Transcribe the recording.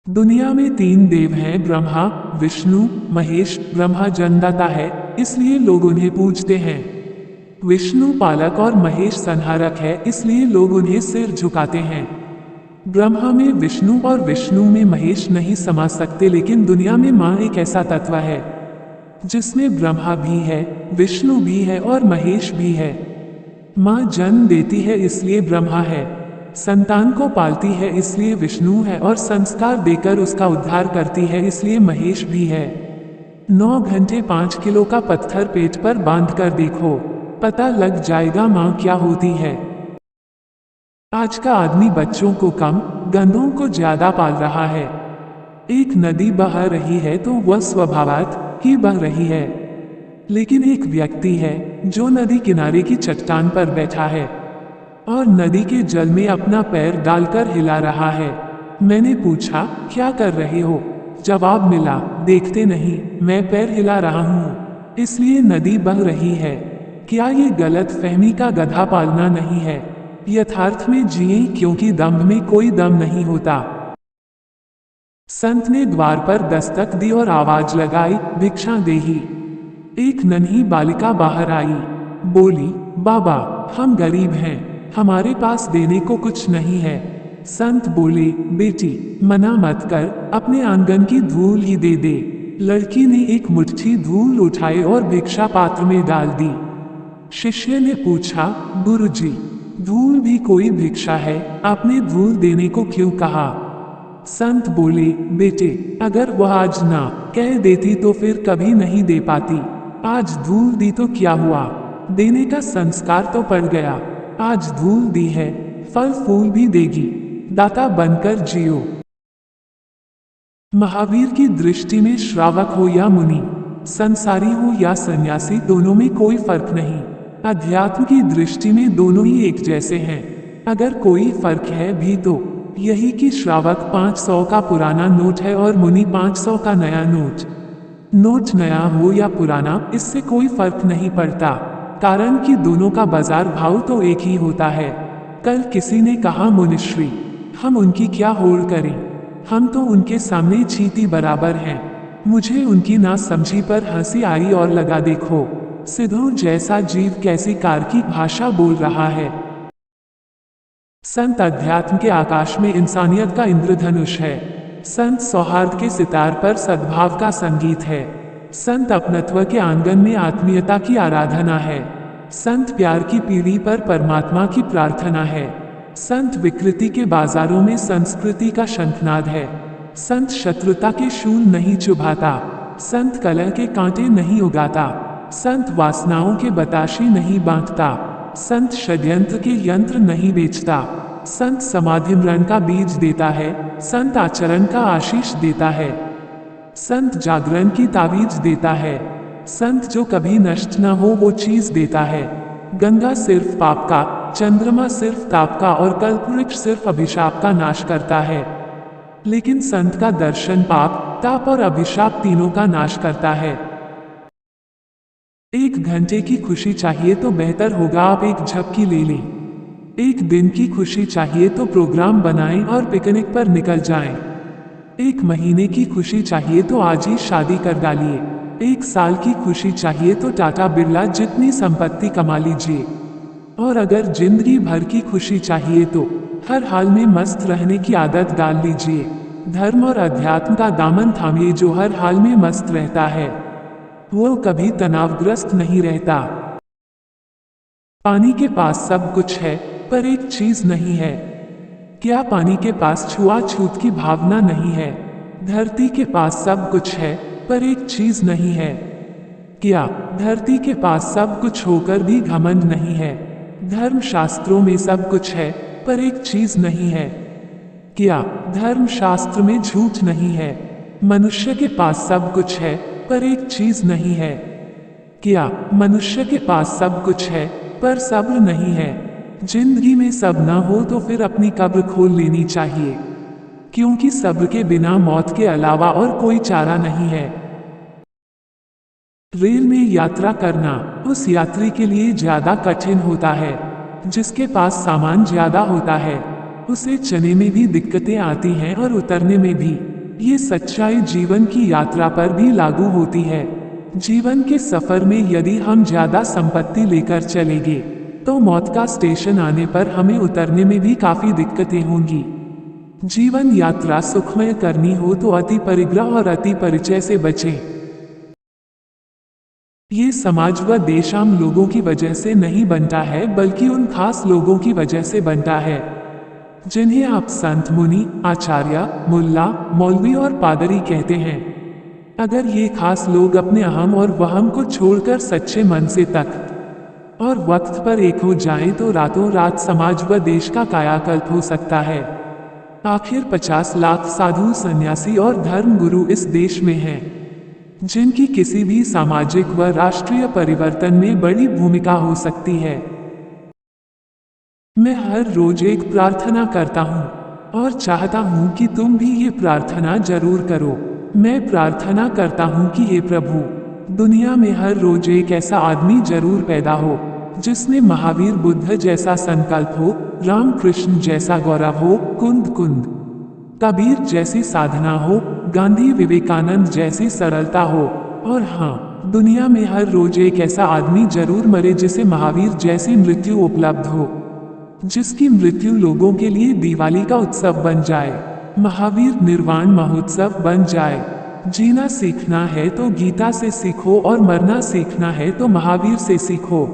दुनिया में तीन देव हैं, ब्रह्मा, विष्णु, महेश। ब्रह्मा जन्मदाता है, इसलिए लोग उन्हें पूजते हैं। विष्णु पालक और महेश संहारक है, इसलिए लोग उन्हें सिर झुकाते हैं। ब्रह्मा में विष्णु और विष्णु में महेश नहीं समा सकते, लेकिन दुनिया में माँ एक ऐसा तत्व है जिसमें ब्रह्मा भी है, विष्णु भी है और महेश भी है। माँ जन्म देती है, इसलिए ब्रह्मा है। संतान को पालती है, इसलिए विष्णु है। और संस्कार देकर उसका उद्धार करती है, इसलिए महेश भी है। 9 घंटे 5 किलो का पत्थर पेट पर बांध कर देखो, पता लग जाएगा माँ क्या होती है। आज का आदमी बच्चों को कम, गंधों को ज्यादा पाल रहा है। एक नदी बह रही है तो वह स्वभावतः ही बह रही है, लेकिन एक व्यक्ति है जो नदी किनारे की चट्टान पर बैठा है और नदी के जल में अपना पैर डालकर हिला रहा है। मैंने पूछा, क्या कर रहे हो? जवाब मिला, देखते नहीं, मैं पैर हिला रहा हूँ, इसलिए नदी बह रही है। क्या ये गलत फहमी का गधा पालना नहीं है? यथार्थ में जिए, क्योंकि दंभ में कोई दम नहीं होता। संत ने द्वार पर दस्तक दी और आवाज लगाई, भिक्षा देही। एक नन्ही बालिका बाहर आई, बोली, बाबा, हम गरीब हैं, हमारे पास देने को कुछ नहीं है। संत बोले, बेटी, मना मत कर, अपने आंगन की धूल ही दे दे। लड़की ने एक मुट्ठी धूल उठाई और भिक्षा पात्र में डाल दी। शिष्य ने पूछा, गुरुजी, धूल भी कोई भिक्षा है, आपने धूल देने को क्यों कहा? संत बोले, बेटे, अगर वह आज ना कह देती तो फिर कभी नहीं दे पाती। आज धूल दी तो क्या हुआ, देने का संस्कार तो पड़ गया। आज धूल दी है, फल फूल भी देगी, दाता बनकर जियो। महावीर की दृष्टि में श्रावक हो या मुनि, संसारी हो या सन्यासी, दोनों में कोई फर्क नहीं। अध्यात्म की दृष्टि में दोनों ही एक जैसे हैं। अगर कोई फर्क है भी तो यही कि श्रावक 500 का पुराना नोट है और मुनि 500 का नया नोट। नोट नया हो या पुराना, इससे कोई फर्क नहीं पड़ता, कारण कि दोनों का बाजार भाव तो एक ही होता है। कल किसी ने कहा, मुनिश्री, हम उनकी क्या होड़ करें, हम तो उनके सामने चींटी बराबर हैं। मुझे उनकी ना समझी पर हंसी आई और लगा, देखो सिद्धों जैसा जीव कैसी कार की भाषा बोल रहा है। संत अध्यात्म के आकाश में इंसानियत का इंद्रधनुष है। संत सौहार्द के सितार पर सद्भाव का संगीत है। संत अपनत्व के आंगन में आत्मीयता की आराधना है। संत प्यार की पीढ़ी पर परमात्मा की प्रार्थना है। संत विकृति के बाजारों में संस्कृति का शंखनाद है। संत शत्रुता के शूल नहीं चुभाता, संत कलह के कांटे नहीं उगाता, संत वासनाओं के बताशे नहीं बांटता, संत षड्यंत्र के यंत्र नहीं बेचता, संत समाधिमरण का बीज देता है, संत आचरण का आशीष देता है, संत जागरण की तावीज देता है, संत जो कभी नष्ट न हो वो चीज देता है। गंगा सिर्फ पाप का, चंद्रमा सिर्फ ताप का और कल्पवृक्ष सिर्फ अभिशाप का नाश करता है, लेकिन संत का दर्शन पाप, ताप और अभिशाप तीनों का नाश करता है। 1 घंटे की खुशी चाहिए तो बेहतर होगा आप एक झपकी ले लें। 1 दिन की खुशी चाहिए तो प्रोग्राम बनाएं और पिकनिक पर निकल जाएं। 1 महीने की खुशी चाहिए तो आज ही शादी कर डालिए। 1 साल की खुशी चाहिए तो टाटा बिरला जितनी संपत्ति कमा लीजिए। और अगर जिंदगी भर की खुशी चाहिए तो हर हाल में मस्त रहने की आदत डाल लीजिए। धर्म और अध्यात्म का दामन थामिए, जो हर हाल में मस्त रहता है वो कभी तनावग्रस्त नहीं रहता। पानी के पास सब कुछ है पर एक चीज नहीं है। क्या पानी के पास छुआछूत की भावना नहीं है? धरती के पास सब कुछ है पर एक चीज नहीं है। क्या धरती के पास सब कुछ होकर भी घमंड नहीं है? धर्म शास्त्रों में सब कुछ है पर एक चीज नहीं है। क्या धर्म शास्त्र में झूठ नहीं है? मनुष्य के पास सब कुछ है पर एक चीज नहीं है। क्या मनुष्य के पास सब कुछ है पर सब्र नहीं है? जिंदगी में सब ना हो तो फिर अपनी कब्र खोल लेनी चाहिए, क्योंकि सब्र के बिना मौत के अलावा और कोई चारा नहीं है। रेल में यात्रा करना उस यात्री के लिए ज्यादा कठिन होता है जिसके पास सामान ज्यादा होता है। उसे चढ़ने में भी दिक्कतें आती हैं और उतरने में भी। ये सच्चाई जीवन की यात्रा पर भी लागू होती है। जीवन के सफर में यदि हम ज्यादा संपत्ति लेकर चलेंगे तो मौत का स्टेशन आने पर हमें उतरने में भी काफी दिक्कतें होंगी। जीवन यात्रा सुखमय करनी हो तो अति परिग्रह और अति परिचय से बचें। ये समाज व देश आम लोगों की वजह से नहीं बनता है, बल्कि उन खास लोगों की वजह से बनता है जिन्हें आप संत, मुनि, आचार्य, मुल्ला, मौलवी और पादरी कहते हैं। अगर ये खास लोग अपने अहम और वहम को छोड़कर सच्चे मन से तक और वक्त पर एक हो जाएं तो रातों रात समाज व देश का कायाकल्प हो सकता है। आखिर 50 लाख साधु, सन्यासी और धर्म गुरु इस देश में हैं, जिनकी किसी भी सामाजिक व राष्ट्रीय परिवर्तन में बड़ी भूमिका हो सकती है। मैं हर रोज एक प्रार्थना करता हूँ और चाहता हूँ कि तुम भी ये प्रार्थना जरूर करो। मैं प्रार्थना करता हूँ कि हे प्रभु, दुनिया में हर रोज एक ऐसा आदमी जरूर पैदा हो जिसमें महावीर बुद्ध जैसा संकल्प हो, रामकृष्ण जैसा गौरव हो, कुंद कबीर जैसी साधना हो, गांधी विवेकानंद जैसी सरलता हो, और हाँ, दुनिया में हर रोज एक ऐसा आदमी जरूर मरे जिसे महावीर जैसी मृत्यु उपलब्ध हो, जिसकी मृत्यु लोगों के लिए दिवाली का उत्सव बन जाए, महावीर निर्वाण महोत्सव बन जाए। जीना सीखना है तो गीता से सीखो और मरना सीखना है तो महावीर से सीखो।